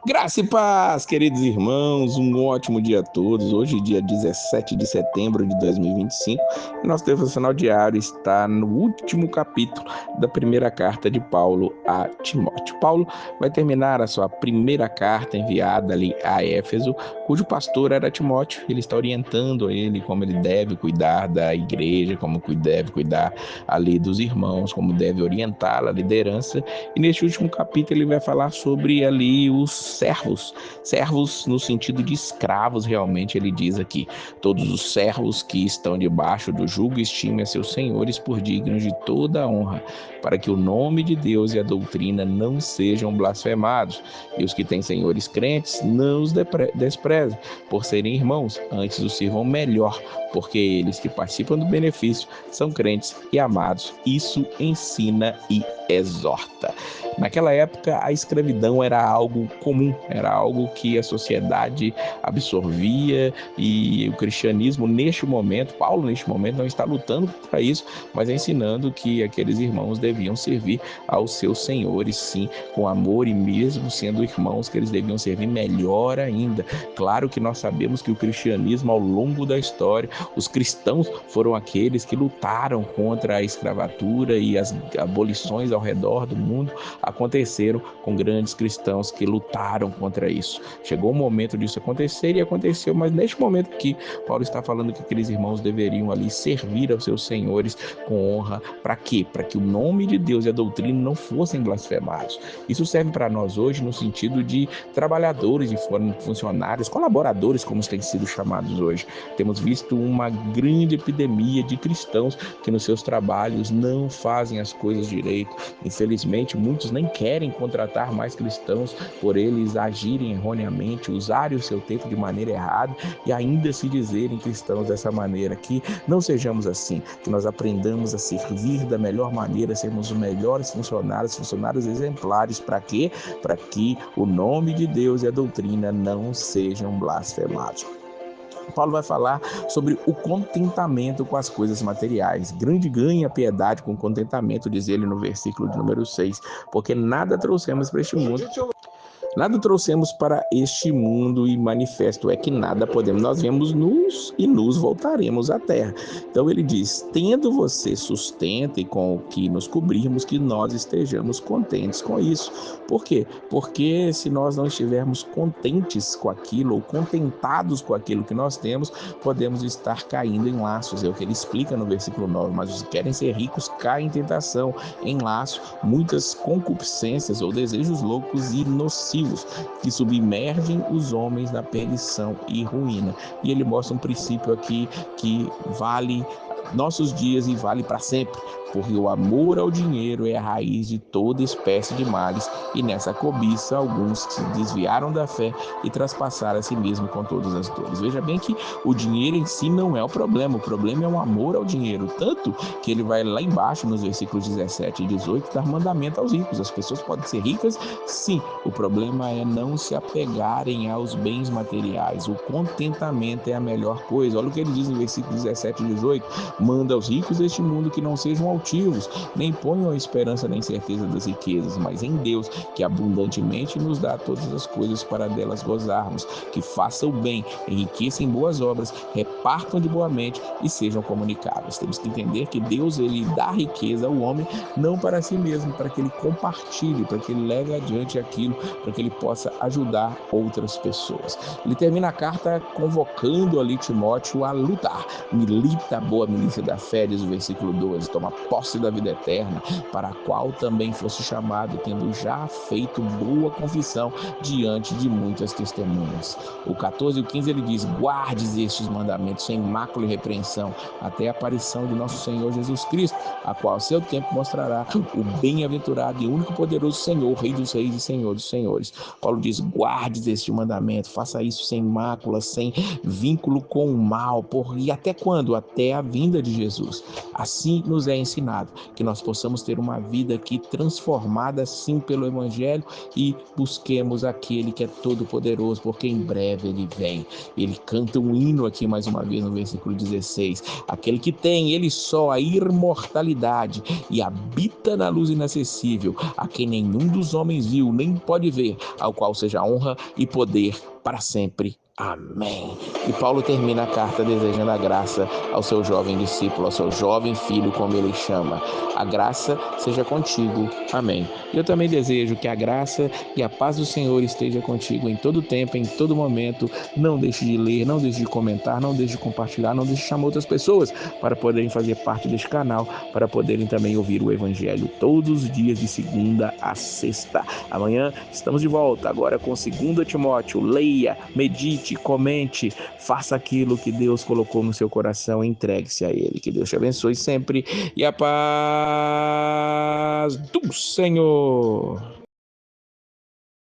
Graça e paz, queridos irmãos, um ótimo dia a todos. Hoje, dia 17 de setembro de 2025, e nosso devocional diário está no último capítulo da primeira carta de Paulo a Timóteo. Paulo vai terminar a sua primeira carta enviada ali a Éfeso, cujo pastor era Timóteo. Ele está orientando a ele como ele deve cuidar da igreja, como deve cuidar ali dos irmãos, como deve orientar a liderança. E neste último capítulo ele vai falar sobre ali os servos no sentido de escravos, realmente ele diz aqui: todos os servos que estão debaixo do jugo estimem a seus senhores por dignos de toda a honra, para que o nome de Deus e a doutrina não sejam blasfemados. E os que têm senhores crentes não os desprezem, por serem irmãos, antes os sirvam melhor, porque eles que participam do benefício são crentes e amados. Isso ensina e exorta. Naquela época, a escravidão era algo comum, era algo que a sociedade absorvia, e o cristianismo, Paulo neste momento não está lutando para isso, mas ensinando que aqueles irmãos deviam servir aos seus senhores, sim, com amor, e mesmo sendo irmãos, que eles deviam servir melhor ainda. Claro que nós sabemos que o cristianismo, ao longo da história, os cristãos foram aqueles que lutaram contra a escravatura, e as abolições ao redor do mundo aconteceram com grandes cristãos que lutaram contra isso. Chegou o momento disso acontecer, e aconteceu, mas neste momento que Paulo está falando que aqueles irmãos deveriam ali servir aos seus senhores com honra. Para quê? Para que o nome de Deus e a doutrina não fossem blasfemados. Isso serve para nós hoje no sentido de trabalhadores e funcionários, colaboradores, como têm sido chamados hoje. Temos visto uma grande epidemia de cristãos que nos seus trabalhos não fazem as coisas direito. Infelizmente, muitos nem querem contratar mais cristãos por eles agirem erroneamente, usarem o seu tempo de maneira errada e ainda se dizerem cristãos dessa maneira. Que não sejamos assim, que nós aprendamos a servir da melhor maneira, sermos os melhores funcionários exemplares. Para quê? Para que o nome de Deus e a doutrina não sejam blasfemados. Paulo vai falar sobre o contentamento com as coisas materiais. Grande ganha a piedade com contentamento, diz ele no versículo de número 6, porque nada trouxemos para este mundo. Nada trouxemos para este mundo, e manifesto é que nada podemos. Nós viemos nus e nos voltaremos à terra. Então ele diz: tendo você sustento e com o que nos cobrirmos, que nós estejamos contentes com isso. Por quê? Porque se nós não estivermos contentes com aquilo, ou contentados com aquilo que nós temos, podemos estar caindo em laços. É o que ele explica no versículo 9. Mas os que querem ser ricos caem em tentação, em laço, muitas concupiscências ou desejos loucos e nocivos, que submergem os homens na perdição e ruína. E ele mostra um princípio aqui que vale nossos dias e vale para sempre, porque o amor ao dinheiro é a raiz de toda espécie de males, e nessa cobiça alguns se desviaram da fé e traspassaram a si mesmo com todas as dores. Veja bem que o dinheiro em si não é o problema é o amor ao dinheiro, tanto que ele vai lá embaixo nos versículos 17 e 18 dar mandamento aos ricos. As pessoas podem ser ricas, sim, o problema é não se apegarem aos bens materiais. O contentamento é a melhor coisa. Olha o que ele diz no versículo 17 e 18: manda aos ricos deste mundo que não sejam altivos, nem ponham a esperança na incerteza das riquezas, mas em Deus, que abundantemente nos dá todas as coisas para delas gozarmos. Que façam o bem, enriqueçam em boas obras, repartam de boa mente e sejam comunicáveis. Temos que entender que Deus, ele dá riqueza ao homem não para si mesmo, para que ele compartilhe, para que ele leve adiante aquilo, para que ele possa ajudar outras pessoas. Ele termina a carta convocando ali Timóteo a lutar. Milita a boa milícia da fé, diz o versículo 12, toma posse da vida eterna, para a qual também fosse chamado, tendo já feito boa confissão diante de muitas testemunhas. O 14 e o 15 ele diz: guardes estes mandamentos sem mácula e repreensão, até a aparição de nosso Senhor Jesus Cristo, a qual seu tempo mostrará o bem-aventurado e único poderoso Senhor, Rei dos reis e Senhor dos senhores. Paulo diz: guardes este mandamento, faça isso sem mácula, sem vínculo com o mal, e até quando? Até a vinda de Jesus. Assim nos é ensinado ensinado, que nós possamos ter uma vida aqui transformada sim pelo Evangelho e busquemos aquele que é todo-poderoso, porque em breve ele vem. Ele canta um hino aqui mais uma vez no versículo 16, aquele que tem ele só a imortalidade e habita na luz inacessível, a quem nenhum dos homens viu, nem pode ver, ao qual seja honra e poder para sempre. Amém. E Paulo termina a carta desejando a graça ao seu jovem discípulo, ao seu jovem filho, como ele chama. A graça seja contigo. Amém. E eu também desejo que a graça e a paz do Senhor esteja contigo em todo tempo, em todo momento. Não deixe de ler, não deixe de comentar, não deixe de compartilhar, não deixe de chamar outras pessoas para poderem fazer parte deste canal, para poderem também ouvir o Evangelho todos os dias de segunda a sexta. Amanhã estamos de volta, agora com 2 Timóteo. Leia, medite, comente, faça aquilo que Deus colocou no seu coração, entregue-se a Ele. Que Deus te abençoe sempre e a paz do Senhor.